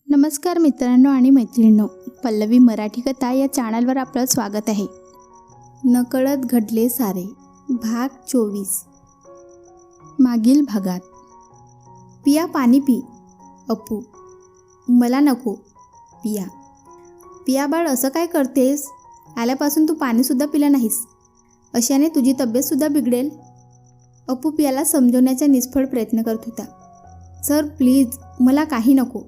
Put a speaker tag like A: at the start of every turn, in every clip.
A: नमस्कार मित्रांनो आणि मैत्रिणींनो, पल्लवी मराठी कथा या चॅनलवर आपलं स्वागत आहे. नकळत घडले सारे भाग 24. मागील भागात. पिया पाणी पी. अपू. मला नको. पिया. पिया बाळ, असं काय करतेस? आल्यापासून तू पाणीसुद्धा पिलं नाहीस. अशाने तुझी तब्येतसुद्धा बिघडेल. अपू पियाला समजवण्याचा निष्फळ प्रयत्न करत होता. सर प्लीज, मला काही नको.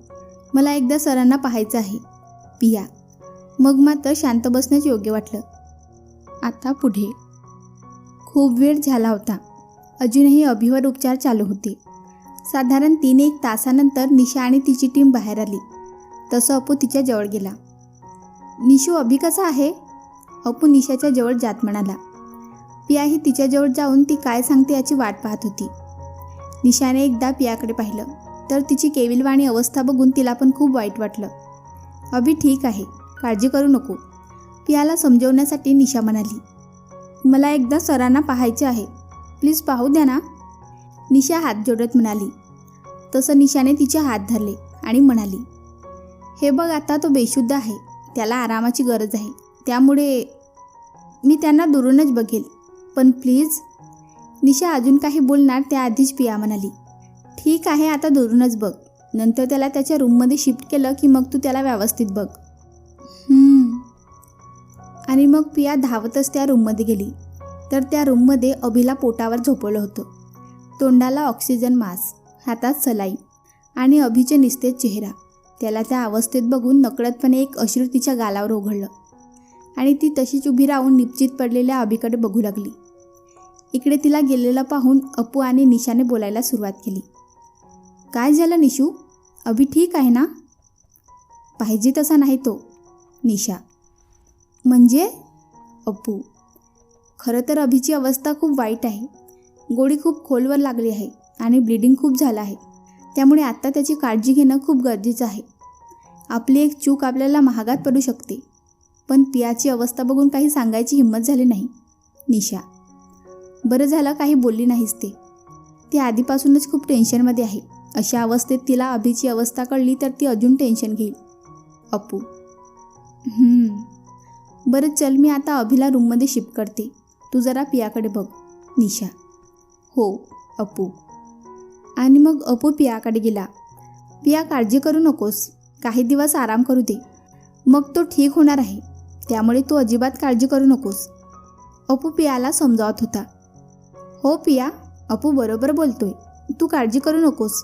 A: मला एकदा सरांना पाहायचं आहे. पिया. मग मात्र शांत बसणंच योग्य वाटलं. आता पुढे. खूप वेळ झाला होता. अजूनही अभिवर उपचार चालू होते. साधारण 3-1 तासानंतर निशा आणि तिची टीम बाहेर आली. तसं अपू तिच्या जवळ गेला. निशू, अभि कसा आहे? अपू निशाच्या जवळ जात म्हणाला. पियाही तिच्याजवळ जाऊन ती काय सांगते याची वाट पाहत होती. निशाने एकदा पियाकडे पाहिलं तर तिची केविलवाणी अवस्था बघून तिला पण खूप वाईट वाटलं. अभि ठीक आहे, काळजी करू नको. पियाला समजवण्यासाठी निशा म्हणाली. मला एकदा सरांना पाहायचे आहे, प्लीज पाहू द्या ना. निशा हात जोडत म्हणाली. तसं निशाने तिचे हात धरले आणि म्हणाली, हे बघ, आता तो बेशुद्ध आहे. त्याला आरामाची गरज आहे. त्यामुळे मी त्यांना दुरूनच बघेल, पण प्लीज. निशा अजून काही बोलणार त्याआधीच पिया म्हणाली, ठीक आहे, आता दुरूनच बघ. नंतर त्याला त्याच्या रूममध्ये शिफ्ट केलं की मग तू त्याला व्यवस्थित बघ. आणि मग पिया धावतच त्या रूममध्ये गेली. तर त्या रूममध्ये अभिला पोटावर झोपवलं होतं. तोंडाला ऑक्सिजन मास्क, हातात सलाई आणि अभिचे निस्तेज चेहरा. त्याला त्या अवस्थेत बघून नकळतपणे एक अश्रू तिच्या गालावर ओघळलं आणि ती तशीच उभी राहून निश्चित पडलेल्या अभिकडे बघू लागली. इकडे तिला गेलेलं पाहून अपू आणि निशाने बोलायला सुरुवात केली. काय झालं निशू? अभि ठीक आहे ना? पाहिजे तसा नाही तो. निशा. म्हणजे? अपू. खरं तर अभिची अवस्था खूप वाईट आहे. गोळी खूप खोलवर लागली आहे आणि ब्लिडिंग खूप झालं आहे. त्यामुळे आत्ता त्याची काळजी घेणं खूप गरजेचं आहे. आपली एक चूक आपल्याला महागात पडू शकते. पण पियाची अवस्था बघून काही सांगायची हिंमत झाली नाही. निशा. बरं झालं काही बोलली नाहीस ते. ती आधीपासूनच खूप टेन्शनमध्ये आहे. अशा अवस्थेत तिला अभिची अवस्था कळली तर ती अजून टेन्शन घेईल. अपू. बरं चल, मी आता अभिला रूममध्ये शिफ्ट करते. तू जरा पियाकडे बघ. निशा. हो. अपू. आणि मग अपू पियाकडे गेला. पिया, काळजी करू नकोस. काही दिवस आराम करू दे. मग तो ठीक होणार आहे. त्यामुळे तू अजिबात काळजी करू नकोस. अपू पियाला समजावत होता. हो पिया, अपू बरोबर बोलतोय. तू काळजी करू नकोस.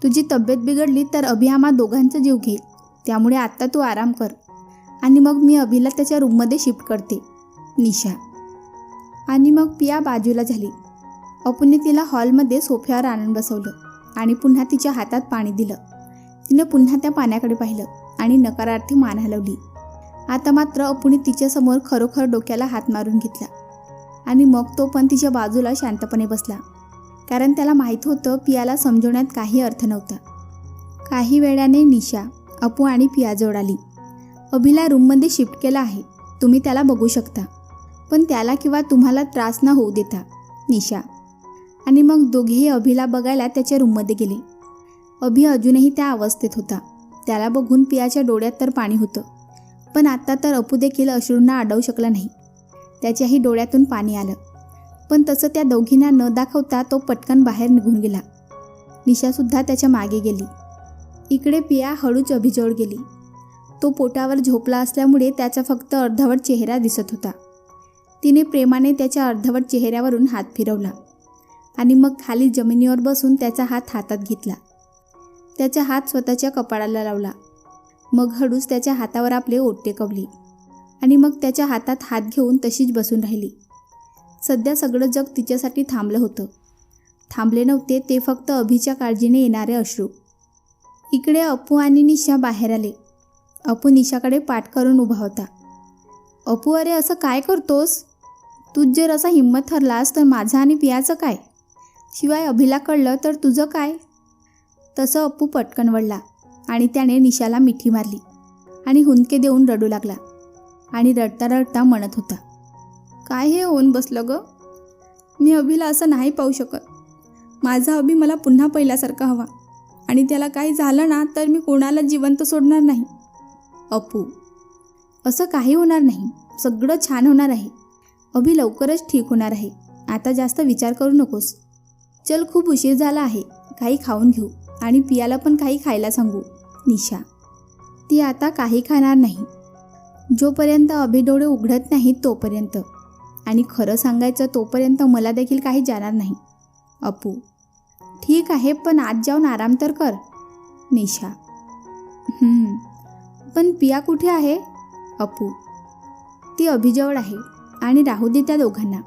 A: तुझी तब्येत बिघडली तर अभि आम्हा दोघांचा जीव घेईल. त्यामुळे आत्ता तू आराम कर आणि मग मी अभिला त्याच्या रूममध्ये शिफ्ट करते. निशा. आणि मग पिया बाजूला झाली. अपूने तिला हॉलमध्ये सोफ्यावर आणून बसवलं आणि पुन्हा तिच्या हातात पाणी दिलं. तिने पुन्हा त्या पाण्याकडे पाहिलं आणि नकारार्थी मान हलवली. आता मात्र अपूने तिच्यासमोर खरोखर डोक्याला हात मारून घेतला आणि मग तो पण तिच्या बाजूला शांतपणे बसला. कारण त्याला माहीत होतं पियाला समजवण्यात काही अर्थ नव्हता. काही वेळाने निशा, अपू आणि पिया जवळ आली. अभिला रूममध्ये शिफ्ट केलं आहे. तुम्ही त्याला बघू शकता, पण त्याला किंवा तुम्हाला त्रास न होऊ देता. निशा. आणि मग दोघेही अभिला बघायला त्याच्या रूममध्ये गेले. अभि अजूनही त्या अवस्थेत होता. त्याला बघून पियाच्या डोळ्यात तर पाणी होतं, पण आता तर अपू देखील अश्रूंना अडवू शकला नाही. त्याच्याही डोळ्यातून पाणी आलं. पण तसं त्या दोघींना न दाखवता तो पटकन बाहेर निघून गेला. निशासुद्धा त्याच्या मागे गेली. इकडे पिया हळूच अभिजवळ गेली. तो पोटावर झोपला असल्यामुळे त्याचा फक्त अर्धवट चेहरा दिसत होता. तिने प्रेमाने त्याच्या अर्धवट चेहऱ्यावरून हात फिरवला आणि मग खाली जमिनीवर बसून त्याचा हात हातात घेतला. त्याचा हात स्वतःच्या कपाळाला लावला. मग हळूच त्याच्या हातावर आपले ओठ टेकवले आणि मग त्याच्या हातात हात घेऊन तशीच बसून राहिली. सध्या सगळं जग तिच्यासाठी थांबलं होतं. थांबले नव्हते ते फक्त अभिच्या काळजीने येणारे अश्रू. इकडे अपू आणि निशा बाहेर आले. अपू निशाकडे पाठ करून उभा होता. अपू, अरे असं काय करतोस? तूच जर असा हिंमत हरलास तर माझं आणि पियाचं काय? शिवाय अभिला कळलं तर तुझं काय? तसं अपू पटकन वळला आणि त्याने निशाला मिठी मारली आणि हुंदके देऊन रडू लागला आणि रडता रडता म्हणत होता, काय हे होऊन बसलं ग? मी अभिला असं नाही पाहू शकत. माझा अभि मला पुन्हा पहिल्यासारखा हवा आणि त्याला काही झालं ना तर मी कोणाला जिवंत सोडणार नाही. अपू, असं काही होणार नाही. सगळं छान होणार आहे. अभि लवकरच ठीक होणार आहे. आता जास्त विचार करू नकोस. चल, खूप उशीर झाला आहे. काही खाऊन घेऊ आणि पियाला पण काही खायला सांगू. निशा, ती आता काही खाणार नाही जोपर्यंत अभि डोळे उघडत नाहीत तोपर्यंत. आणि खरं सांगायचं तोपर्यंत मला देखील काही जाणार नाही. अपू, ठीक आहे, पण आज जाऊन आराम तर कर. निशा, पण पिया कुठे आहे? अपू, ती अभिजवळ आहे आणि राहू दे त्या दोघांना.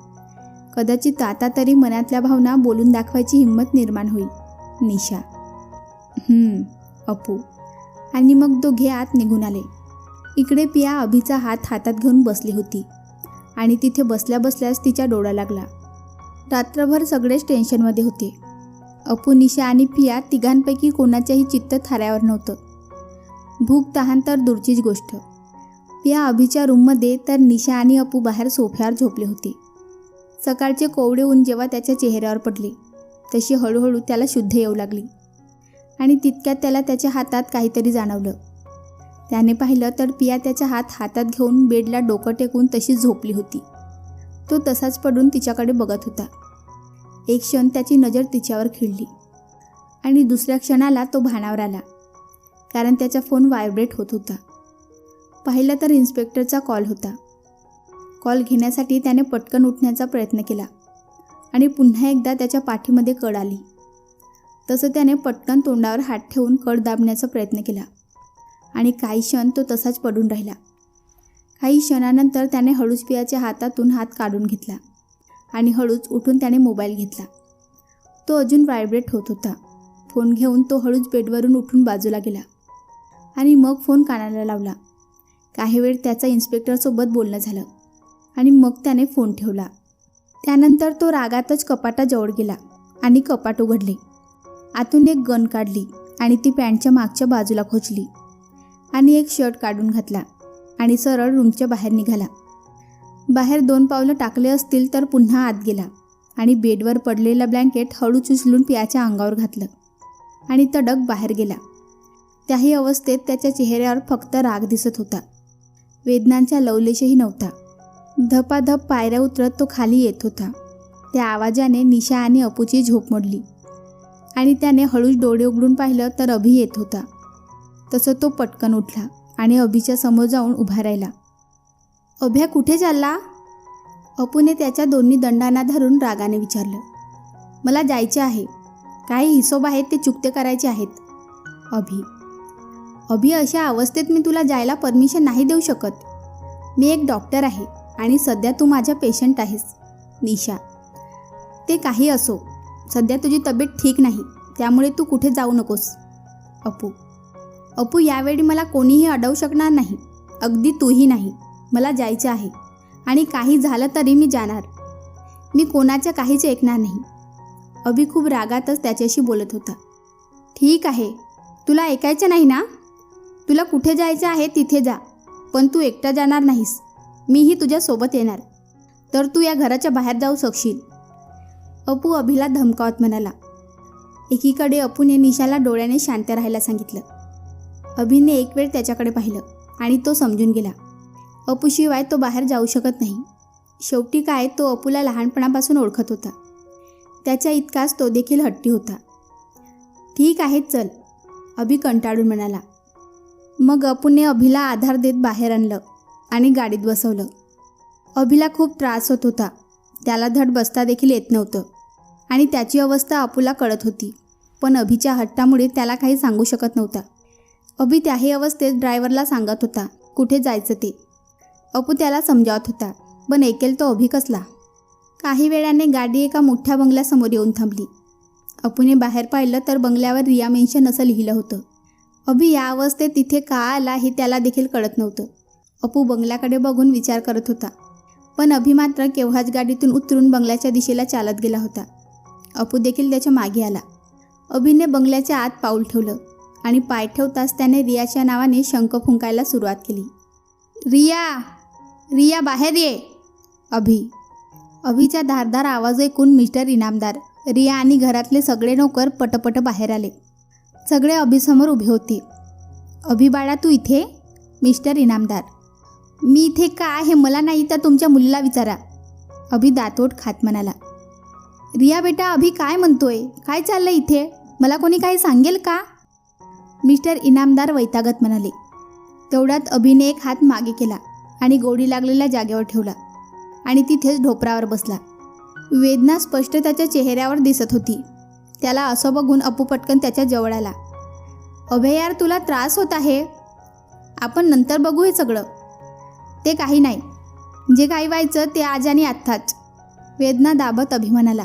A: कदाचित आता तरी मनातल्या भावना बोलून दाखवायची हिंमत निर्माण होईल. निशा, अपू. आणि मग दोघे आत निघून आले. इकडे पिया अभिचा हात हातात घेऊन बसली होती आणि तिथे बसल्या बसल्याच तिच्या डोळा लागला. रात्रभर सगळेच टेन्शनमध्ये होते. अपू, निशा आणि पिया तिघांपैकी कोणाच्याही चित्त थाऱ्यावर नव्हतं. भूक तहान तर दूरचीच गोष्ट. पिया अभिच्या रूममध्ये तर निशा आणि अपू बाहेर सोफ्यावर झोपले होते. सकाळचे कोवळे ऊन जेव्हा त्याच्या चेहऱ्यावर पडले तशी हळूहळू त्याला शुद्ध येऊ लागली आणि तितक्यात त्याला त्याच्या हातात काहीतरी जाणवलं. त्याने पाहिलं तर पिया त्याचा हात हातात घेऊन बेडला डोकं टेकून तशीच झोपली होती. तो तसाच पडून तिच्याकडे बघत होता. एक क्षण त्याची नजर तिच्यावर खिळली आणि दुसऱ्या क्षणाला तो भानावर आला, कारण त्याचा फोन व्हायब्रेट होत होता. पाहिलं तर इन्स्पेक्टरचा कॉल होता. कॉल घेण्यासाठी त्याने पटकन उठण्याचा प्रयत्न केला आणि पुन्हा एकदा त्याच्या पाठीमध्ये कड आली. तसं त्याने पटकन तोंडावर हात ठेवून कड दाबण्याचा प्रयत्न केला आणि काही क्षण तो तसाच पडून राहिला. काही क्षणानंतर त्याने हळूच पियाच्या हातातून हात काढून घेतला आणि हळूच उठून त्याने मोबाईल घेतला. तो अजून व्हायब्रेट होत होता. फोन घेऊन तो हळूच बेडवरून उठून बाजूला गेला आणि मग फोन कानाला लावला. काही वेळ त्याचा इन्स्पेक्टरसोबत बोलणं झालं आणि मग त्याने फोन ठेवला. त्यानंतर तो रागातच कपाटाजवळ गेला आणि कपाट उघडले. आतून एक गन काढली आणि ती पॅन्टच्या मागच्या बाजूला खोचली आणि एक शर्ट काढून घातला आणि सरळ रूमच्या बाहेर निघाला. बाहेर 2 पावलं टाकले असतील तर पुन्हा आत गेला आणि बेडवर पडलेलं ब्लँकेट हळूच उचलून पियाच्या अंगावर घातलं आणि तडक बाहेर गेला. त्याही अवस्थेत त्याच्या चेहऱ्यावर फक्त राग दिसत होता. वेदनांचा लवलेशही नव्हता. धपाधप पायऱ्या उतरत तो खाली येत होता. त्या आवाजाने निशा आणि अपूची झोप मोडली आणि त्याने हळूच डोळे उघडून पाहिलं तर अभि येत होता. तसं तो पटकन उठला आणि अभिच्या समोर जाऊन उभा राहिला. अभ्या, कुठे चालला? अपूने त्याच्या दोन्ही दंडांना धरून रागाने विचारलं. मला जायचे आहे. काही हिशोब आहेत ते चुकते करायचे आहेत. अभि, अशा अवस्थेत मी तुला जायला परमिशन नाही देऊ शकत. मी एक डॉक्टर आहे आणि सध्या तू माझ्या पेशंट आहेस. निशा, ते काही असो, सध्या तुझी तब्येत ठीक नाही, त्यामुळे तू कुठे जाऊ नकोस. अपू, यावेळी मला कोणीही अडवू शकणार नाही, अगदी तूही नाही. मला जायचे आहे आणि काही झालं तरी मी जाणार. मी कोणाच्या काहीच ऐकणार नाही. अभि खूप रागातच त्याच्याशी बोलत होता. ठीक आहे, तुला ऐकायचं नाही ना? तुला कुठे जायचं आहे तिथे जा, पण तू एकटा जाणार नाहीस. मीही तुझ्यासोबत येणार, तर तू या घराच्या बाहेर जाऊ शकशील. अपू अभिला धमकावत म्हणाला. एकीकडे अपूने निशाला डोळ्याने शांत राहायला सांगितलं. अभिने एक वेळ त्याच्याकडे पाहिलं आणि तो समजून गेला. अपूशिवाय तो बाहेर जाऊ शकत नाही. शेवटी काय, तो अपूला लहानपणापासून ओळखत होता. त्याच्या इतकाच तो देखील हट्टी होता. ठीक आहे, चल, अभि कंटाळून म्हणाला. मग अपूने अभिला आधार देत बाहेर आणलं आणि गाडीत बसवलं. अभिला खूप त्रास होत होता. त्याला धड बसता देखील येत नव्हतं आणि त्याची अवस्था अपूला कळत होती, पण अभिच्या हट्टामुळे त्याला काही सांगू शकत नव्हता. अभि त्याही अवस्थेत ड्रायव्हरला सांगत होता कुठे जायचं ते. अपू त्याला समजावत होता, पण ऐकेल तो अभि कसला. काही वेळाने गाडी एका मोठ्या बंगल्यासमोर येऊन थांबली. अपूने बाहेर पाहिलं तर बंगल्यावर रिया मेन्शन असं लिहिलं होतं. अभि या अवस्थेत तिथे का आला हे त्याला देखील कळत नव्हतं. अपू बंगल्याकडे बघून विचार करत होता, पण अभि मात्र केव्हाच गाडीतून उतरून बंगल्याच्या दिशेला चालत गेला होता. अपू देखील त्याच्या मागे आला. अभिने बंगल्याच्या आत पाऊल ठेवलं आणि पाय ठेवताच त्याने रियाच्या नावाने शंख फुंकायला सुरुवात केली. रिया, बाहेर ये. अभिचा धारदार आवाज ऐकून मिस्टर इनामदार, रिया आणि घरातले सगळे नौकर पटपट बाहेर आले. सगळे अभिसमोर उभे होते. अभि बाळा, तू इथे? मिस्टर इनामदार. मी इथे का आहे मला नाही तर तुमच्या मुलीला विचारा. अभि दातोड खात म्हणाला. रिया बेटा, अभि काय म्हणतोय? काय चाललं इथे? मला कोणी काही सांगेल का? मिस्टर इनामदार वैतागत म्हणाले. तेवढ्यात अभिने एक हात मागे केला आणि गोळी लागलेल्या जागेवर ठेवला आणि तिथेच ढोपरावर बसला. वेदना स्पष्ट त्याच्या चेहऱ्यावर दिसत होती. त्याला असं बघून अपू पटकन त्याच्या जवळ आला. अभय यार, तुला त्रास होत आहे. आपण नंतर बघू हे सगळं. ते काही नाही. जे काही व्हायचं ते आज आणि आत्ताच. वेदना दाबत अभि म्हणाला.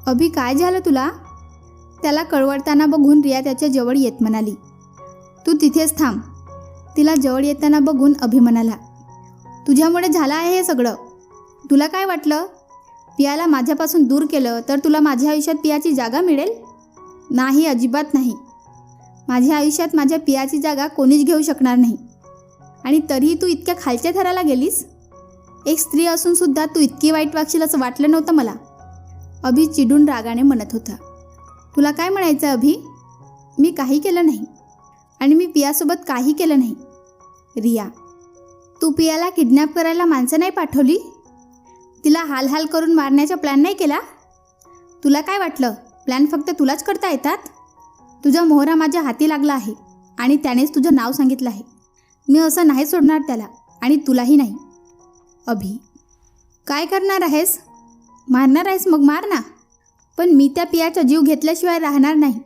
A: अभि, काय झालं तुला? त्याला कळवळताना बघून रिया त्याच्या जवळ येत म्हणाली. तू तिथेच थांब. तिला जवळ येताना बघून अभि म्हणाला. तुझ्यामुळे झालं आहे हे सगळं. तुला काय वाटलं? पियाला माझ्यापासून दूर केलं तर तुला माझ्या आयुष्यात पियाची जागा मिळेल? नाही, अजिबात नाही. माझ्या आयुष्यात माझ्या पियाची जागा कोणीच घेऊ शकणार नाही. आणि तरीही तू इतक्या खालच्या थराला गेलीस. एक स्त्री असून सुद्धा तू इतकी वाईट वागशील असं वाटलं नव्हतं मला. अभि चिडून रागाने म्हणत होता. तुला काय म्हणायचं अभि? मी काही केलं नाही आणि मी पियासोबत काही केलं नाही. रिया, तू पियाला किडनॅप करायला माणसं नाही पाठवली? तिला हाल करून मारण्याचा प्लॅन नाही केला? तुला काय वाटलं प्लॅन फक्त तुलाच करता येतात? तुझा मोहरा माझ्या हाती लागला आहे आणि त्यानेच तुझं नाव सांगितलं आहे. मी असं नाही सोडणार त्याला आणि तुलाही नाही. अभि, काय करणार आहेस? मारणार आहेस? मग मार ना. पण मी त्या पियाचा जीव घेतल्याशिवाय राहणार नाही.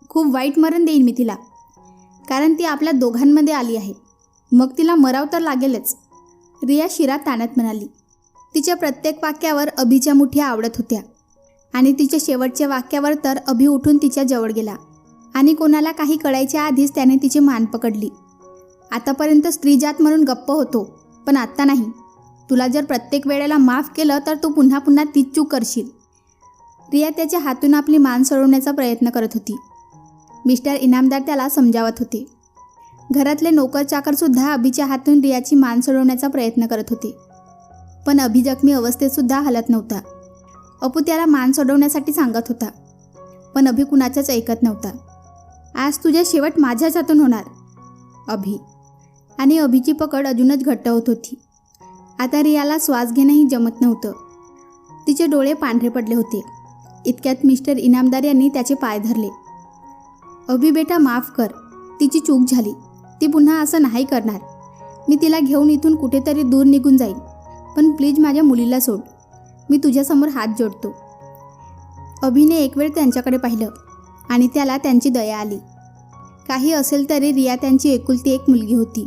A: खूप वाईट मरण देईन मी तिला, कारण ती आपल्या दोघांमध्ये आली आहे. मग तिला मराव तर लागेलच. रिया शिरा ताणत म्हणाली. तिच्या प्रत्येक वाक्यावर अभिच्या मुठ्या आवडत होत्या आणि तिच्या शेवटच्या वाक्यावर तर अभि उठून तिच्या जवळ गेला आणि कोणाला काही कळायच्या आधीच त्याने तिची मान पकडली. आतापर्यंत स्त्रीजात म्हणून गप्प होतो, पण आत्ता नाही. तुला जर प्रत्येक वेळेला माफ केलं तर तू पुन्हा पुन्हा तीच चूक करशील. रिया त्याच्या हातून आपली मान सोडवण्याचा प्रयत्न करत होती. मिस्टर इनामदार त्याला समजावत होते. घरातले नोकर चाकरसुद्धा अभिच्या हातून रियाची मान सोडवण्याचा प्रयत्न करत होते. पण अभि जखमी अवस्थेतसुद्धा हलत नव्हता. अपू त्याला मान सोडवण्यासाठी सांगत होता, पण अभि कुणाच्याच ऐकत नव्हता. आज तुझ्या शेवट माझ्याच हातून होणार अभि. आणि अभिची पकड अजूनच घट्ट होत होती. आता रियाला श्वास घेणंही जमत नव्हतं. तिचे डोळे पांढरे पडले होते. इतक्यात मिस्टर इनामदार यांनी त्याचे पाय धरले. अभि बेटा, माफ कर. तिची चूक झाली. ती पुन्हा असं नाही करणार. मी तिला घेऊन इथून कुठेतरी दूर निघून जाईन. पण प्लीज माझ्या मुलीला सोड. मी तुझ्यासमोर हात जोडतो. अभिने एक वेळ त्यांच्याकडे पाहिलं आणि त्याला त्यांची दया आली. काही असेल तरी रिया त्यांची एकुलती एक मुलगी होती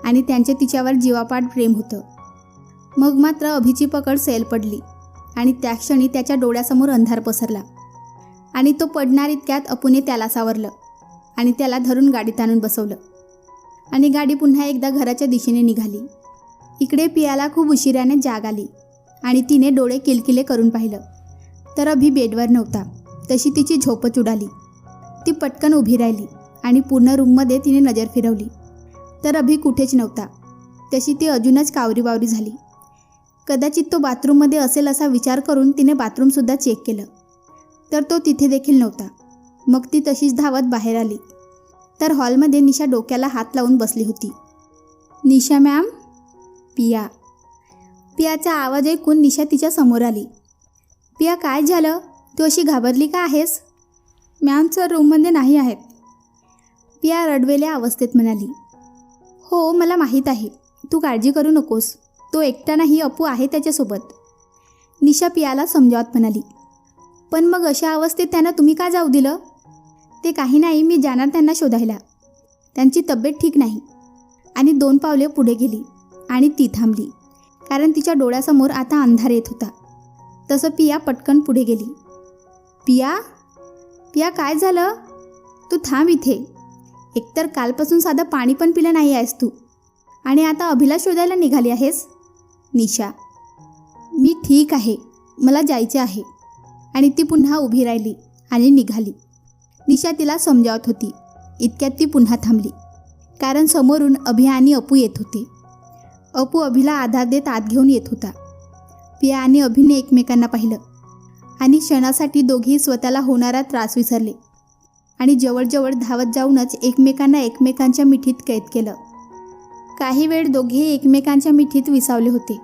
A: आणि त्यांचे तिच्यावर जीवापाड प्रेम होतं. मग मात्र अभिची पकड सैल पडली आणि त्या क्षणी त्याच्या डोळ्यासमोर अंधार पसरला आणि तो पडणार इतक्यात अपूने त्याला सावरलं आणि त्याला धरून गाडीत आणून बसवलं आणि गाडी पुन्हा एकदा घराच्या दिशेने निघाली. इकडे पियाला खूप उशिराने जाग आली आणि तिने डोळे किलकिले करून पाहिलं तर अभि बेडवर नव्हता. तशी तिची झोपच उडाली. ती पटकन उभी राहिली आणि पूर्ण रूममध्ये तिने नजर फिरवली तर अभि कुठेच नव्हता. तशी ती अजूनच कावरीबावरी झाली. कदाचित तो बाथरूममध्ये असेल असा विचार करून तिने बाथरूमसुद्धा चेक केलं तर तो तिथे देखील नव्हता. मग ती तशीच धावत बाहेर आली तर हॉलमध्ये निशा डोक्याला हात लावून बसली होती. निशा मॅम. पियाचा आवाज ऐकून निशा तिच्या समोर आली. पिया, काय झालं? तू अशी घाबरली का आहेस? मॅम, सर रूममध्ये नाही आहेत. पिया रडवेल्या अवस्थेत म्हणाली. हो, मला माहीत आहे. तू काळजी करू नकोस. तो एकटा नाही, अपू आहे त्याच्यासोबत. निशा पियाला समजावत म्हणाली. पण मग अशा अवस्थेत त्यांना तुम्ही का जाऊ दिलं? ते काही नाही, मी जाणार त्यांना शोधायला. त्यांची तब्येत ठीक नाही. आणि 2 पावले पुढे गेली आणि ती थांबली कारण तिच्या डोळ्यासमोर आता अंधार येत होता. तसं पिया पटकन पुढे गेली. पिया, काय झालं? तू थांब इथे. एकतर कालपासून साधं पाणी पण पिलं नाही आहेस तू आणि आता अभिला शोधायला निघाली आहेस. निशा, मी ठीक आहे, मला जायचे आहे. आणि ती पुन्हा उभी राहिली आणि निघाली. निशा तिला समजावत होती. इतक्यात ती पुन्हा थांबली कारण समोरून अभि आणि अपू येत होते. अपू अभिला आधार देत आत घेऊन येत होता. पिया आणि अभिने एकमेकांना पाहिलं आणि क्षणासाठी दोघेही स्वतःला होणारा त्रास विसरले आणि जवळजवळ धावत जाऊनच एकमेकांना एकमेकांच्या मिठीत कैद केलं. काही वेळ दोघेही एकमेकांच्या मिठीत विसावले होते.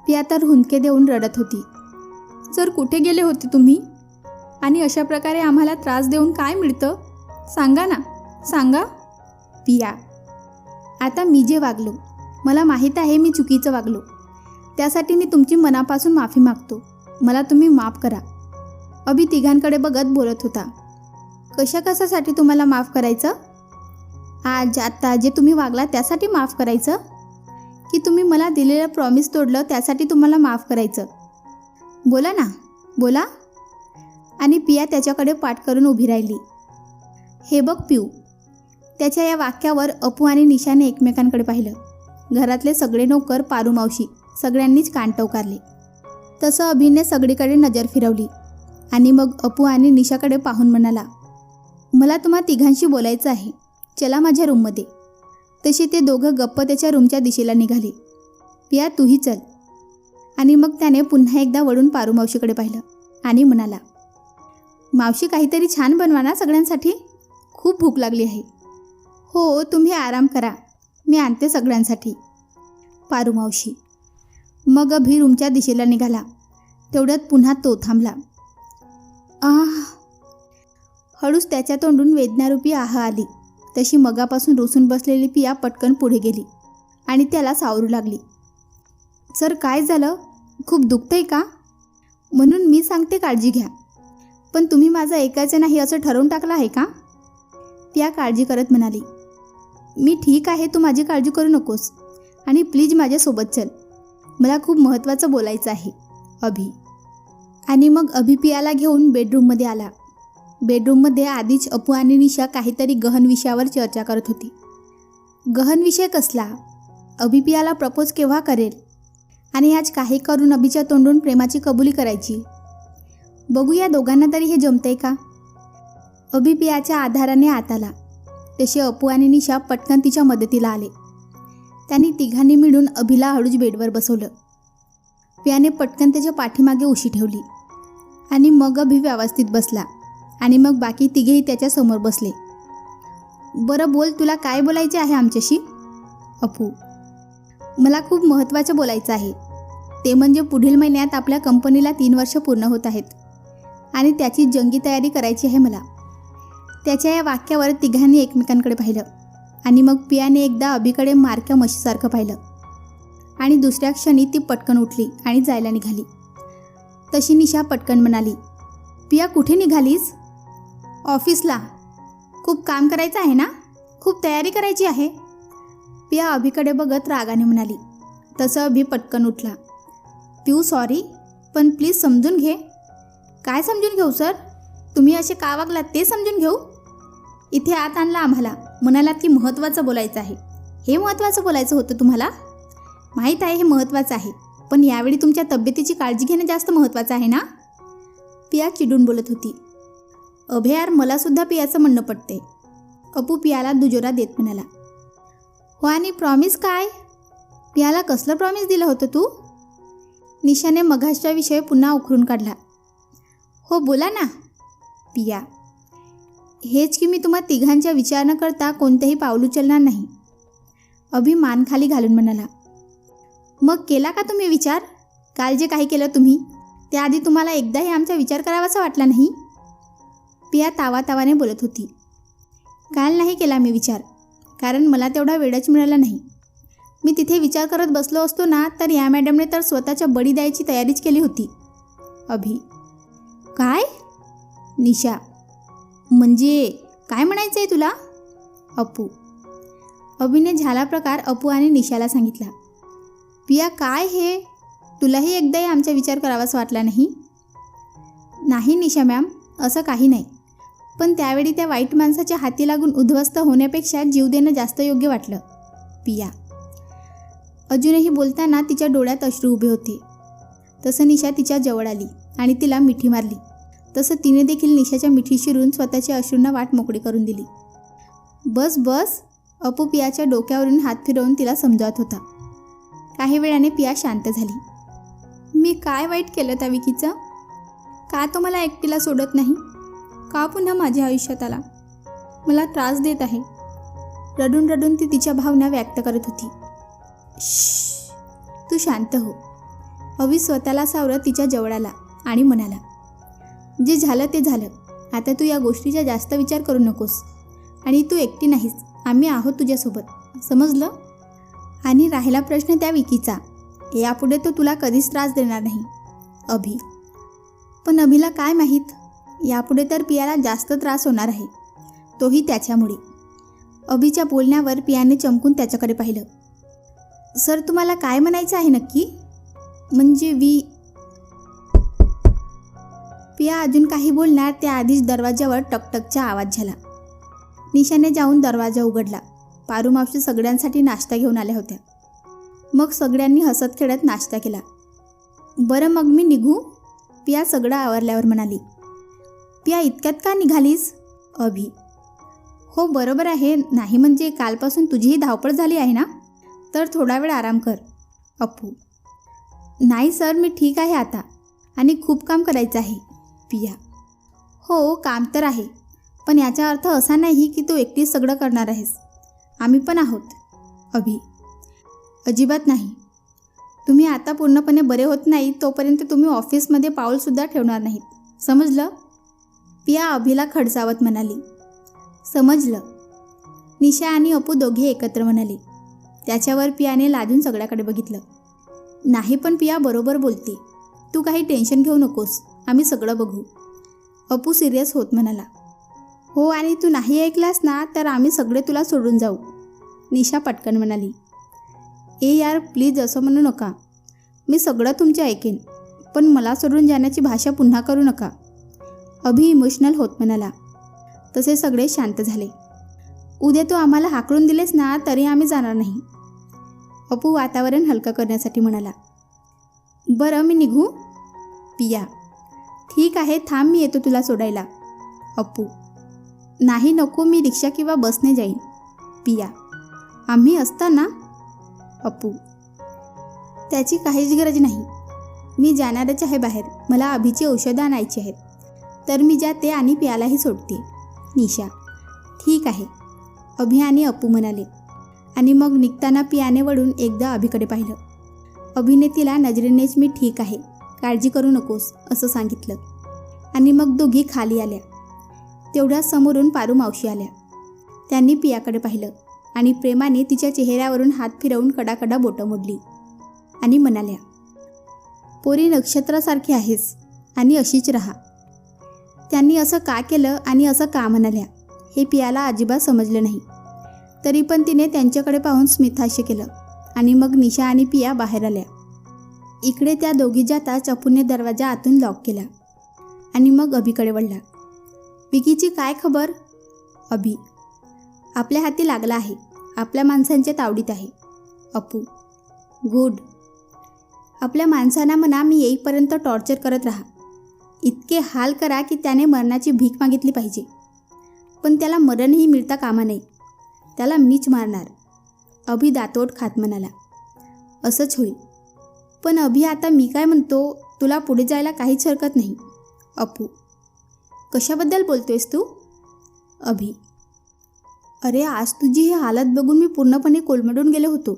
A: पिया तर हुंदके देऊन रडत होती. सर, कुठे गेले होते तुम्ही? आणि अशा प्रकारे आम्हाला त्रास देऊन काय मिळतं? सांगा ना, सांगा. पिया, आता मी जे वागलो, मला माहीत आहे मी चुकीचं वागलो. त्यासाठी मी तुमची मनापासून माफी मागतो. मला तुम्ही माफ करा. अभि तिघांकडे बघत बोलत होता. कशासाठी तुम्हाला माफ करायचं? आज आता जे तुम्ही वागला त्यासाठी माफ करायचं, की तुम्ही मला दिलेलं प्रॉमिस तोडलं त्यासाठी तुम्हाला माफ करायचं? बोला ना, बोला. आणि पिया त्याच्याकडे पाठ करून उभी राहिली. हे बघ पिऊ. त्याच्या या वाक्यावर अपू आणि निशाने एकमेकांकडे पाहिलं. घरातले सगळे नोकर, पारू मावशी सगळ्यांनीच कान टवकारले. तसं अभिने सगळीकडे नजर फिरवली आणि मग अपू आणि निशाकडे पाहून म्हणाला, मला तुम्हा तिघांशी बोलायचं आहे. चला माझ्या रूममध्ये. तशी ते दोघं गप्प त्याच्या रूमच्या दिशेला निघाले. पिया, तूही चल. आणि मग त्याने पुन्हा एकदा वळून पारू मावशीकडे पाहिलं आणि म्हणाला, मावशी काहीतरी छान बनवा ना सगळ्यांसाठी. खूप भूक लागली आहे. हो, तुम्ही आराम करा, मी आणते सगळ्यांसाठी. पारू मावशी. मग अभि रूमच्या दिशेला निघाला. तेवढ्यात पुन्हा तो थांबला. हळूच त्याच्या तोंडून वेदनारूपी आह आली. तशी मगापासून रुसून बसलेली पिया पटकन पुढे गेली आणि त्याला सावरू लागली. सर, काय झालं? खूप दुखतंय का? म्हणून मी सांगते काळजी घ्या. पण तुम्ही माझं ऐकायचं नाही असं ठरवून टाकलं आहे का? पिया काळजी करत म्हणाली. मी ठीक आहे, तू माझी काळजी करू नकोस. आणि प्लीज माझ्यासोबत चल. मला खूप महत्त्वाचं बोलायचं आहे. अभि. आणि मग अभि पियाला घेऊन बेडरूममध्ये आला. बेडरूममध्ये आधीच अपू आणि निशा काहीतरी गहन विषयावर चर्चा करत होती. गहन विषय कसला? अभि पियाला प्रपोज केव्हा करेल आणि आज काही करून अभिच्या तोंडून प्रेमाची कबुली करायची. बघूया दोघांना तरी हे जमतंय का? अभि पियाच्या आधाराने आत आला. तसे अपू आणि निशा पटकन तिच्या मदतीला आले. त्यांनी तिघांनी मिळून अभिला हळूच बेडवर बसवलं. पियाने पटकन त्याच्या पाठीमागे उशी ठेवली आणि मग अभि व्यवस्थित बसला आणि मग बाकी तिघेही त्याच्या समोर बसले. बरं बोल, तुला काय बोलायचे आहे आमच्याशी? अपू. मला खूप महत्त्वाचं बोलायचं आहे. ते म्हणजे पुढील महिन्यात आपल्या कंपनीला 3 वर्ष पूर्ण होत आहेत आणि त्याची जंगी तयारी करायची आहे मला. त्याच्या या वाक्यावर तिघांनी एकमेकांकडे पाहिलं आणि मग पियाने एकदा अभिकडे मारक्या म्हशीसारखं पाहिलं आणि दुसऱ्या क्षणी ती पटकन उठली आणि जायला निघाली. तशी निशा पटकन म्हणाली, पिया कुठे निघालीस? ऑफिसला. खूप काम करायचं आहे ना? खूप तयारी करायची आहे. पिया अभिकडे बघत रागाने म्हणाली. तसं अभि पटकन उठला. पिऊ, सॉरी, पण प्लीज समजून घे. काय समजून घेऊ सर? तुम्ही असे का वागलात ते समजून घेऊ? इथे आत आणला आम्हाला, म्हणालात की महत्त्वाचं बोलायचं आहे. हे महत्त्वाचं बोलायचं होतं तुम्हाला? माहीत आहे हे महत्त्वाचं आहे, पण यावेळी तुमच्या तब्येतीची काळजी घेणं जास्त महत्त्वाचं आहे ना? पिया चिडून बोलत होती. अभे यार, मलासुद्धा पियाचं म्हणणं पटते. अपू पियाला दुजोरा देत म्हणाला. हो, आणि प्रॉमिस काय? पियाला कसलं प्रॉमिस दिलं होतं तू? निशाने मघासचा विषय पुन्हा उखरून काढला. हो, बोला ना. पिया. हेच की मी तुम्हा तिघांचा विचार न करता कोणतेही पाऊल उचलणार नाही. अभि मान खाली घालून म्हणाला. मग केला का तुम्ही विचार? काल जे काही केलं तुम्ही, त्याआधी तुम्हाला एकदाही आमचा विचार करावासा वाटला नाही? पिया तावातावाने बोलत होती. काल नाही केला मी विचार, कारण मला तेवढा वेळच मिळाला नाही. मी तिथे विचार करत बसलो असतो ना, तर या मॅडमने तर स्वतःच्या बळी द्यायची तयारीच केली होती. अभि. काय? निशा. म्हणजे काय म्हणायचं आहे तुला? अपू. अभिने झाला प्रकार अपू आणि निशाला सांगितला. पिया, काय हे? तुलाही एकदाही आमचा विचार करावासा वाटला नाही? नाही निशा मॅम, असं काही नाही. पण त्यावेळी त्या वाईट माणसाच्या हाती लागून उद्ध्वस्त होण्यापेक्षा जीव देणं जास्त योग्य वाटलं. पिया. अजूनही बोलताना तिच्या डोळ्यात अश्रू उभे होते. तसं निशा तिच्या जवळ आली आणि तिला मिठी मारली. तसं तिने देखील निशाच्या मिठी शिरून स्वतःच्या अश्रूंना वाट मोकळी करून दिली. बस बस. अपू पियाच्या डोक्यावरून हात फिरवून तिला समजावत होता. काही वेळाने पिया शांत झाली. मी काय वाईट केलं त्या विकीचं? का तो मला एकटीला सोडत नाही? का पुन्हा माझ्या आयुष्यात आला? मला त्रास देत आहे. रडून रडून ती तिच्या भावना व्यक्त करत होती. श्श्श, तू शांत हो. अभि स्वतःला सावरत तिच्या जवळ आला आणि म्हणाला, जे झालं ते झालं. आता तू या गोष्टीचा जास्त विचार करू नकोस. आणि तू एकटी नाहीस, आम्ही आहोत तुझ्यासोबत, समजलं? आणि राहिला प्रश्न त्या विकीचा, यापुढे तो तुला कधीच त्रास देणार नाही. अभि, पण अभिला काय माहीत, यापुढे तर पियाला जास्त त्रास होणार आहे, तोही त्याच्यामुळे. अभिच्या बोलण्यावर पियाने चमकून त्याच्याकडे पाहिलं. सर, तुम्हाला काय म्हणायचं आहे नक्की? म्हणजे पिया अजून काही बोलणार त्याआधीच दरवाजावर टकटकचा आवाज झाला. निशाने जाऊन दरवाजा उघडला. पारू मावशी सगळ्यांसाठी नाश्ता घेऊन आल्या होत्या. मग सगळ्यांनी हसत खेळत नाश्ता केला. बरं, मग मी निघू? पिया सगळं आवरल्यावर म्हणाली. पिया, इतक्यात का निघालीस? अभि, हो बरोबर आहे, नाही म्हणजे कालपासून तुझीही धावपळ झाली आहे ना, तर थोडा वेळ आराम कर. अप्पू, नाही सर, मी ठीक आहे आता, आणि खूप काम करायचं आहे. पिया, हो काम तर आहे, पण याचा अर्थ असा नाही की तू एकटीच सगळं करणार आहेस, आम्ही पण आहोत. अभि, अजिबात नाही. तुम्ही आता पूर्णपणे बरे होत नाही तोपर्यंत तुम्ही ऑफिसमध्ये पाऊलसुद्धा ठेवणार नाहीत, समजलं? पिया अभिला खडसावत म्हणाली. समजलं. निशा आणि अपू दोघे एकत्र म्हणाले. त्याच्यावर पियाने लाजून सगळ्याकडे बघितलं. नाही पण पिया बरोबर बोलते, तू काही टेन्शन घेऊ नकोस, आम्ही सगळं बघू. अपू सिरियस होत म्हणाला. हो, आणि तू नाही ऐकलास ना तर आम्ही सगळे तुला सोडून जाऊ. निशा पटकन म्हणाली. ए यार, प्लीज असं म्हणू नका, मी सगळं तुमचे ऐकेन, पण मला सोडून जाण्याची भाषा पुन्हा करू नका. अभि इमोशनल होत म्हणाला. तसे सगळे शांत झाले. उद्या तू आम्हाला हाकलून दिलेस ना तरी आम्ही जाणार नाही. अपू वातावरण हलकं करण्यासाठी म्हणाला. बरं, मी निघू? पिया, ठीक आहे, थांब, मी येतो तुला सोडायला. अपू, नाही नको, मी रिक्षा किंवा बसने जाईन. पिया, आम्ही असताना? अपू, त्याची काहीच गरज नाही, मी जाणारच आहे बाहेर, मला अभिची औषधं आणायची आहेत, तर मी जाते आणि पियालाही सोडते. निशा, ठीक आहे, अभि आणि अपू म्हणाले. आणि मग निघताना पियाने वळून एकदा अभिकडे पाहिलं. अभिने तिला नजरेनेच मी ठीक आहे, काळजी करू नकोस असं सांगितलं. आणि मग दोघी खाली आल्या. तेवढ्या समोरून पारू मावशी आल्या. त्यांनी पियाकडे पाहिलं आणि प्रेमाने तिच्या चेहऱ्यावरून हात फिरवून कडाकडा बोटं मोडली आणि म्हणाल्या, पोरी नक्षत्रासारखी आहेस आणि अशीच राहा. त्यांनी असं का केलं आणि असं का म्हणाल्या हे पियाला अजिबात समजलं नाही. तरी पण तिने त्यांच्याकडे पाहून स्मितहास्य केलं. आणि मग निशा आणि पिया बाहेर आल्या. इकडे त्या दोघी जाताच अपूने दरवाजा आतून लॉक केला आणि मग अभिकडे वळला. विकीची काय खबर? अभि, आपल्या हाती लागला आहे, आपल्या माणसांच्या तावडीत आहे. अपू, गुड. आपल्या माणसांना म्हणा मी येईपर्यंत टॉर्चर करत राहा, इतके हाल करा की त्याने मरणाची भीक मागितली पाहिजे, पण त्याला मरणही मिळता कामा नये, त्याला मीच मारणार. अभि दातोड खात म्हणाला. असंच होईल. पण अभि, आता मी काय म्हणतो, तुला पुढे जायला काहीच हरकत नाही. अपू, कशाबद्दल बोलतोयस तू? अभि, अरे आज तुझी ही हालत बघून मी पूर्णपणे कोलमडून गेलो होतो,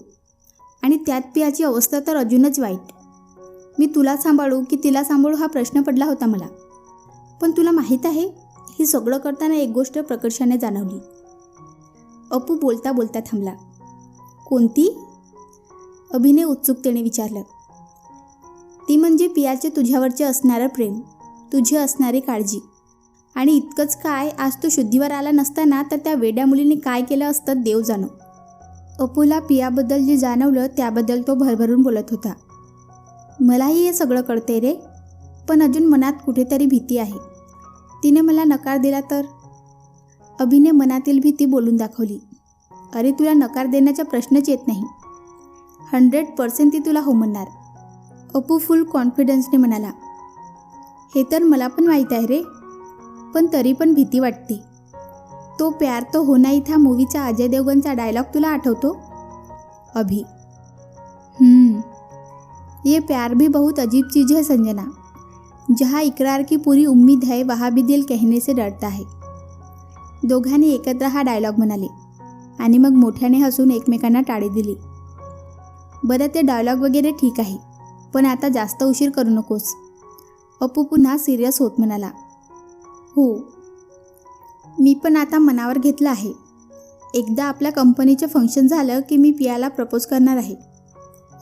A: आणि त्यात पियाची अवस्था तर अजूनच वाईट. मी तुला सांभाळू की तिला सांभाळू हा प्रश्न पडला होता मला. पण तुला माहीत आहे, हे सगळं करताना एक गोष्ट प्रकर्षाने जाणवली. अपू बोलता बोलता थांबला. कोणती? अभिने उत्सुकतेने विचारलं. ती म्हणजे पियाचे तुझ्यावरचे असणारं प्रेम, तुझी असणारी काळजी. आणि इतकंच काय, आज तू शुद्धीवर आला नसताना तर त्या वेड्या मुलीने काय केलं असतं देव जाणो. अपूला पियाबद्दल जे जाणवलं त्याबद्दल तो भरभरून बोलत होता. मलाही हे सगळं कळते रे, पण अजून मनात कुठेतरी भीती आहे. तिने मला नकार दिला तर? अभिने मनातील भीती बोलून दाखवली. अरे तुला नकार देण्याचा प्रश्नच येत नाही, 100% ती तुला हो म्हणणार. अपू फुल कॉन्फिडन्सने म्हणाला. हे तर मला पण माहीत आहे रे, पण तरी पण भीती वाटते. तो प्यार तो होना ही था मूवीचा अजय देवगनचा डायलॉग तुला आठवतो? अभि, ये प्यार भी बहुत अजीब चीज़ है संजना. जहाँ इकरार की पूरी उम्मीद है वहाँ भी दिल कहने से डरता है. दोघांनी एकत्र हा डायलॉग म्हणाले आणि मग मोठ्याने हसून एकमेकांना टाळी दिली. बरं, ते डायलॉग वगैरे ठीक आहे, पण आता जास्त उशीर करू नकोस. अपू पुन्हा सिरियस होत म्हणाला. हो, मी पण आता मनावर घेतलं आहे. एकदा आपल्या कंपनीचं फंक्शन झालं की मी पियाला प्रपोज करणार आहे.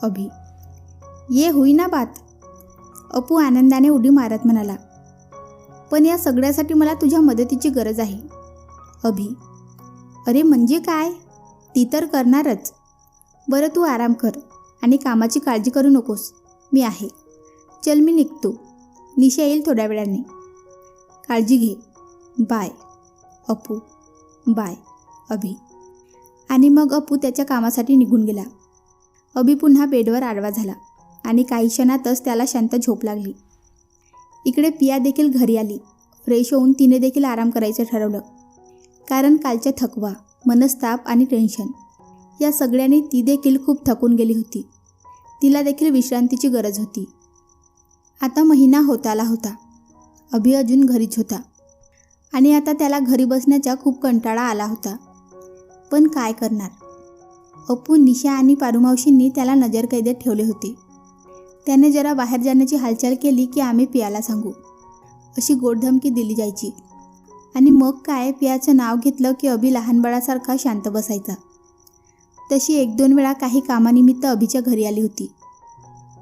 A: अभि, ये हुई ना बात. अपू आनंदाने उडी मारत म्हणाला. पण या सगळ्यासाठी मला तुझ्या मदतीची गरज आहे. अभि, अरे म्हणजे काय, ती तर करणारच. बरं, तू आराम कर आणि कामाची काळजी करू नकोस, मी आहे. चल, मी निघतो. निशा येईल थोड्या वेळाने. काळजी घे. बाय अपू. बाय अभि. आणि मग अपू त्याच्या कामासाठी निघून गेला. अभि पुन्हा बेडवर आडवा झाला आणि काही क्षणातच त्याला शांत झोप लागली. इकडे पिया देखील घरी आली. फ्रेश होऊन तिने देखील आराम करायचं ठरवलं, कारण कालचा थकवा, मनस्ताप आणि टेन्शन या सगळ्यांनी ती देखील खूप थकून गेली होती. तिला देखील विश्रांतीची गरज होती. आता महिना होत आला होता. अभि अजून घरीच होता आणि आता त्याला घरी बसण्याचा खूप कंटाळा आला होता. पण काय करणार. अपू, निशा आणि पारुमावशींनी त्याला नजरकैदेत ठेवले होते. त्याने जरा बाहेर जाण्याची हालचाल केली की आम्ही पियाला सांगू, अशी गोडधमकी दिली जायची. आणि मग काय, पियाचं नाव घेतलं की अभि लहान बाळासारखा शांत बसायचा. तशी 1-2 वेळा काही कामानिमित्त अभिच्या घरी आली होती,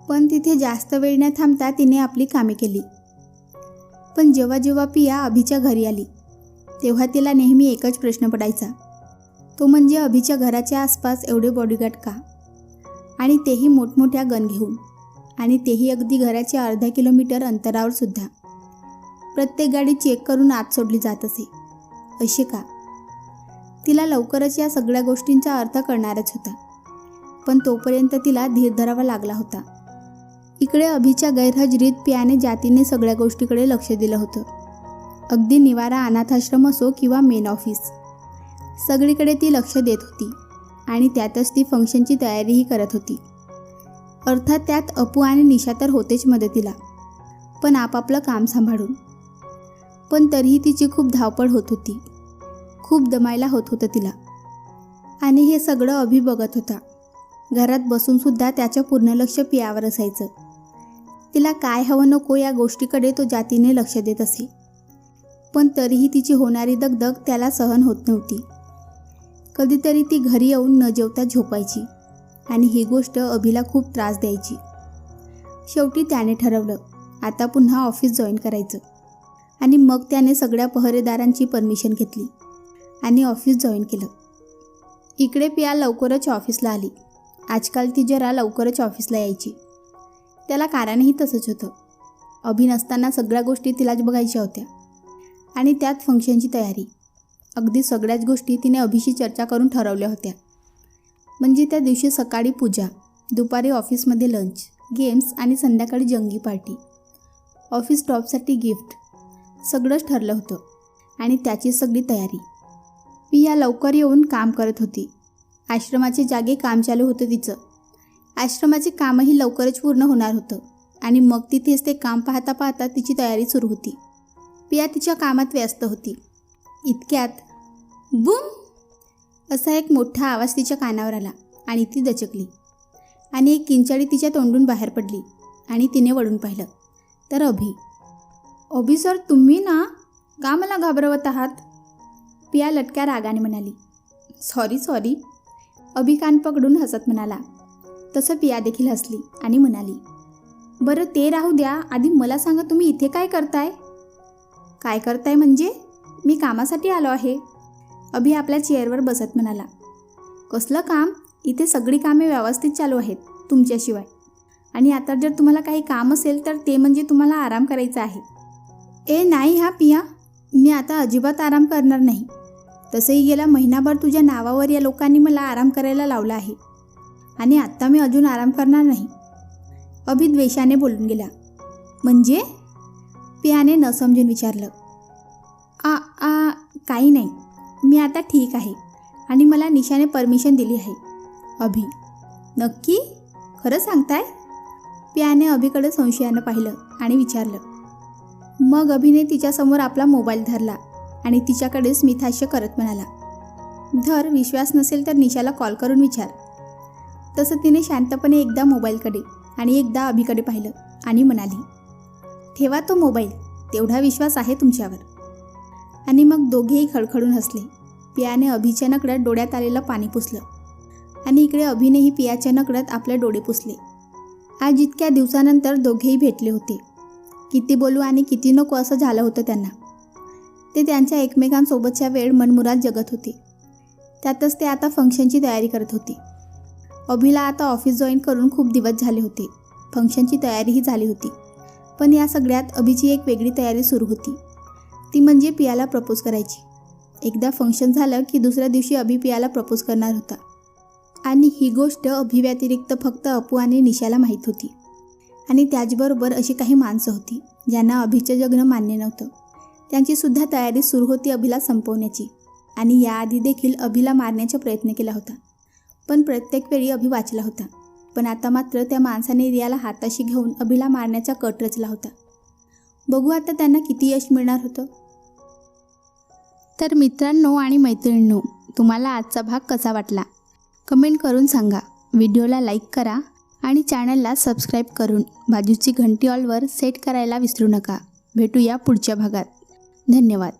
A: पण तिथे जास्त वेळ न थांबता तिने आपली कामे केली. पण जेव्हा जेव्हा पिया अभिच्या घरी आली तेव्हा तिला नेहमी एकच प्रश्न पडायचा, तो म्हणजे अभिच्या घराच्या आसपास एवढे बॉडीगार्ड का, आणि तेही मोठमोठ्या गन घेऊन, आणि तेही अगदी घराच्या अर्धा किलोमीटर अंतरावर सुद्धा. प्रत्येक गाडी चेक करून आत सोडली जात असे. असे का? तिला लवकरच या सगळ्या गोष्टींचा अर्थ कळणारच होता, पण तोपर्यंत तिला धीर धरावा लागला होता. इकडे अभिच्या गैरहजेरीत पियाने जातीने सगळ्या गोष्टीकडे लक्ष दिलं होतं. अगदी निवारा अनाथाश्रम असो किंवा मेन ऑफिस, सगळीकडे ती लक्ष देत होती. आणि त्यातच ती फंक्शनची तयारीही करत होती. अर्थात त्यात अपू आणि निशा तर होतेच मदतीला, पण आपापलं काम सांभाळून. पण तरीही तिची खूप धावपळ होत होती. खूप दमायला होत होतं तिला. आणि हे सगळं अभि बघत होता. घरात बसूनसुद्धा त्याचं पूर्ण लक्ष पियावर असायचं. तिला काय हवं नको या गोष्टीकडे तो जातीने लक्ष देत असे. पण तरीही तिची होणारी दगदग त्याला सहन होत नव्हती. कधीतरी ती घरी येऊन न जेवता झोपायची आणि ही गोष्ट अभिला खूप त्रास द्यायची. शेवटी त्याने ठरवलं आता पुन्हा ऑफिस जॉईन करायचं. आणि मग त्याने सगळ्या पहरेदारांची परमिशन घेतली आणि ऑफिस जॉईन केलं. इकडे पिया लवकरच ऑफिसला आली. आजकाल ती जरा लवकरच ऑफिसला यायची. त्याला कारणही तसंच होतं. अभि नसताना सगळ्या गोष्टी तिलाच बघायच्या होत्या, आणि त्यात फंक्शनची तयारी. अगदी सगळ्याच गोष्टी तिने अभिशी चर्चा करून ठरवल्या होत्या. म्हणजे त्या दिवशी सकाळी पूजा, दुपारी ऑफिसमध्ये लंच, गेम्स आणि संध्याकाळी जंगी पार्टी, ऑफिस स्टॉपसाठी गिफ्ट, सगळंच ठरलं होतं. आणि त्याची सगळी तयारी. पिया लवकर येऊन काम करत होती. आश्रमाचे जागे काम चालू होतं तिचं. आश्रमाचे कामही लवकरच पूर्ण होणार होतं आणि मग तिथेच ते काम पाहता पाहता तिची तयारी सुरू होती. पिया तिच्या कामात व्यस्त होती. इतक्यात बूम असा एक मोठा आवाज तिच्या कानावर आला आणि ती दचकली. आणि एक किंचाळी तिच्या तोंडून बाहेर पडली आणि तिने वळून पाहिलं तर अभि सर, तुम्ही ना, का मला घाबरवत आहात? पिया लटक्या रागाने म्हणाली. सॉरी. अभि कान पकडून हसत म्हणाला. तसं पिया देखील हसली आणि म्हणाली, बरं ते राहू द्या, आधी मला सांगा तुम्ही इथे काय करताय? काय करताय म्हणजे? मी कामासाठी आलो आहे. अभि आपल्या चेअरवर बसत म्हणाला. कसलं काम? इथे सगळी कामे व्यवस्थित चालू आहेत तुमच्याशिवाय. आणि आता जर तुम्हाला काही काम असेल तर ते म्हणजे तुम्हाला आराम करायचा आहे. नाही हा पिया, मी आता अजिबात आराम करणार नाही. तसंही गेला महिनाभर तुझ्या नावावर या लोकांनी मला आराम करायला लावला आहे आणि आत्ता मी अजून आराम करणार नाही. अभि द्वेषाने बोलून गेला. म्हणजे? पियाने न समजून विचारलं. काही नाही, मी आता ठीक आहे आणि मला निशाने परमिशन दिली आहे. अभि, नक्की? खरं सांगताय? पियाने अभिकडे संशयानं पाहिलं आणि विचारलं. मग अभिने तिच्यासमोर आपला मोबाईल धरला आणि तिच्याकडे स्मितहास्य करत म्हणाला, धर, विश्वास नसेल तर निशाला कॉल करून विचार. तसं तिने शांतपणे एकदा मोबाईलकडे आणि एकदा अभिकडे पाहिलं आणि म्हणाली, ठेवा तो मोबाईल, तेवढा विश्वास आहे तुमच्यावर. आणि मग दोघेही खडखडून हसले. पियाने अभिच्या नकळत डोळ्यात आलेलं पाणी पुसलं आणि इकडे अभिनेही पियाच्या नकळत आपले डोळे पुसले. आज इतक्या दिवसानंतर दोघेही भेटले होते. किती बोलू आणि किती नको असं झालं होतं त्यांना. ते त्यांच्या एकमेकांसोबतच्या वेळ मनमुराद जगत होते. त्यातच ते आता फंक्शनची तयारी करत होते. अभिला आता ऑफिस जॉईन करून खूप दिवस झाले होते. फंक्शनची तयारीही झाली होती. पण या सगळ्यात अभिची एक वेगळी तयारी सुरू होती. ती म्हणजे पियाला प्रपोज करायची. एकदा फंक्शन झालं की दुसऱ्या दिवशी अभि पियाला प्रपोज करणार होता. आणि ही गोष्ट अभिव्यतिरिक्त फक्त अपू आणि निशाला माहीत होती. आणि त्याचबरोबर अशी काही माणसं होती ज्यांना अभिचं जगणं मान्य नव्हतं. त्यांचीसुद्धा तयारी सुरू होती अभिला संपवण्याची. आणि याआधी देखील अभिला मारण्याचा प्रयत्न केला होता. पण प्रत्येक वेळी अभि वाचला होता. पण आता मात्र त्या माणसाने रियाला हाताशी घेऊन अभिला मारण्याचा कट रचला होता. बघू आता त्यांना किती यश मिळणार होतं. तर मित्रांनो आणि मैत्रिणींनो, तुम्हाला आजचा भाग कसा वाटला कमेंट करून सांगा. व्हिडिओला लाईक करा आणि चॅनलला सबस्क्राईब करून बाजूची घंटी ऑलवर सेट करायला विसरू नका. भेटूया पुढच्या भागात. धन्यवाद.